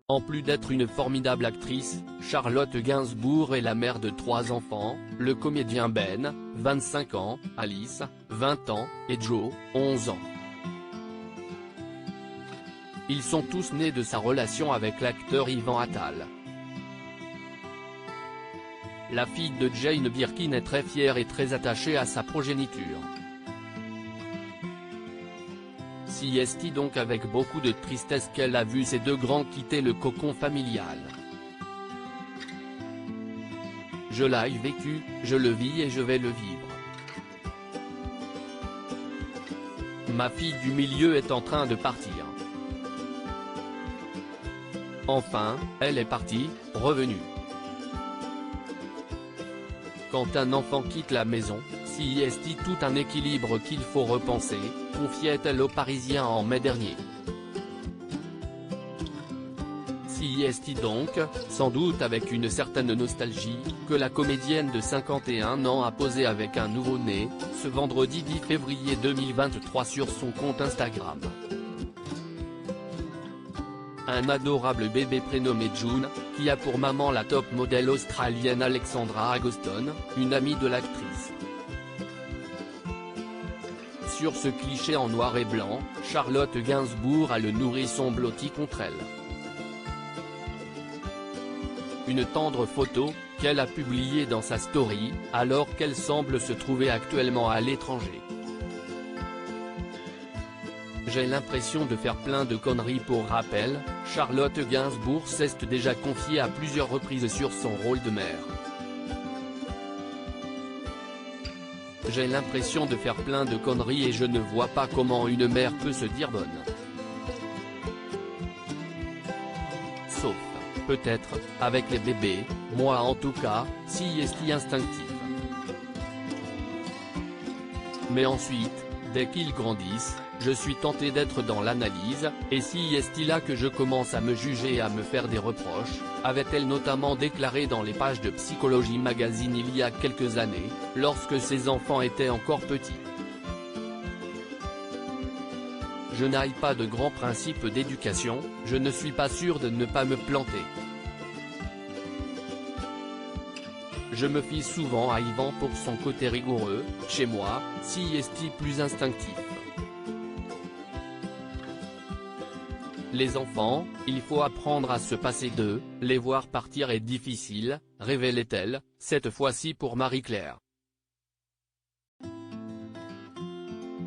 En plus d'être une formidable actrice, Charlotte Gainsbourg est la mère de 3 enfants, le comédien Ben, 25 ans, Alice, 20 ans, et Joe, 11 ans. Ils sont tous nés de sa relation avec l'acteur Ivan Attal. La fille de Jane Birkin est très fière et très attachée à sa progéniture. Si est donc avec beaucoup de tristesse qu'elle a vu ses 2 grands quitter le cocon familial. Je l'ai vécu, je le vis et je vais le vivre. Ma fille du milieu est en train de partir. Enfin, elle est partie, revenue. Quand un enfant quitte la maison, s'y est tout un équilibre qu'il faut repenser, confiait-elle aux Parisiens en mai dernier. S'y est donc, sans doute avec une certaine nostalgie, que la comédienne de 51 ans a posé avec un nouveau-né, ce vendredi 10 février 2023 sur son compte Instagram. Un adorable bébé prénommé June, qui a pour maman la top modèle australienne Alexandra Agoston, une amie de l'actrice. Sur ce cliché en noir et blanc, Charlotte Gainsbourg a le nourrisson blotti contre elle. Une tendre photo, qu'elle a publiée dans sa story, alors qu'elle semble se trouver actuellement à l'étranger. J'ai l'impression de faire plein de conneries. Pour rappel, Charlotte Gainsbourg s'est déjà confiée à plusieurs reprises sur son rôle de mère. J'ai l'impression de faire plein de conneries et je ne vois pas comment une mère peut se dire bonne. Sauf, peut-être, avec les bébés, moi en tout cas, si est instinctif. Mais ensuite, dès qu'ils grandissent, je suis tenté d'être dans l'analyse, et si est là que je commence à me juger et à me faire des reproches, avait-elle notamment déclaré dans les pages de Psychologie Magazine il y a quelques années, lorsque ses enfants étaient encore petits. Je n'ai pas de grands principes d'éducation, je ne suis pas sûr de ne pas me planter. Je me fie souvent à Ivan pour son côté rigoureux, chez moi, si est plus instinctif. Les enfants, il faut apprendre à se passer d'eux, les voir partir est difficile, révélait-elle, cette fois-ci pour Marie-Claire.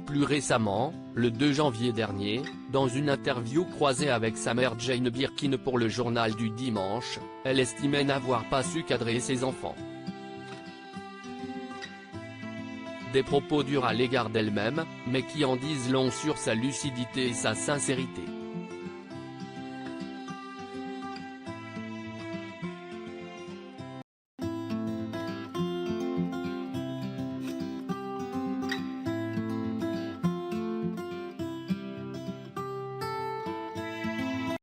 Plus récemment, le 2 janvier dernier, dans une interview croisée avec sa mère Jane Birkin pour le journal du dimanche, elle estimait n'avoir pas su cadrer ses enfants. Des propos durs à l'égard d'elle-même, mais qui en disent long sur sa lucidité et sa sincérité.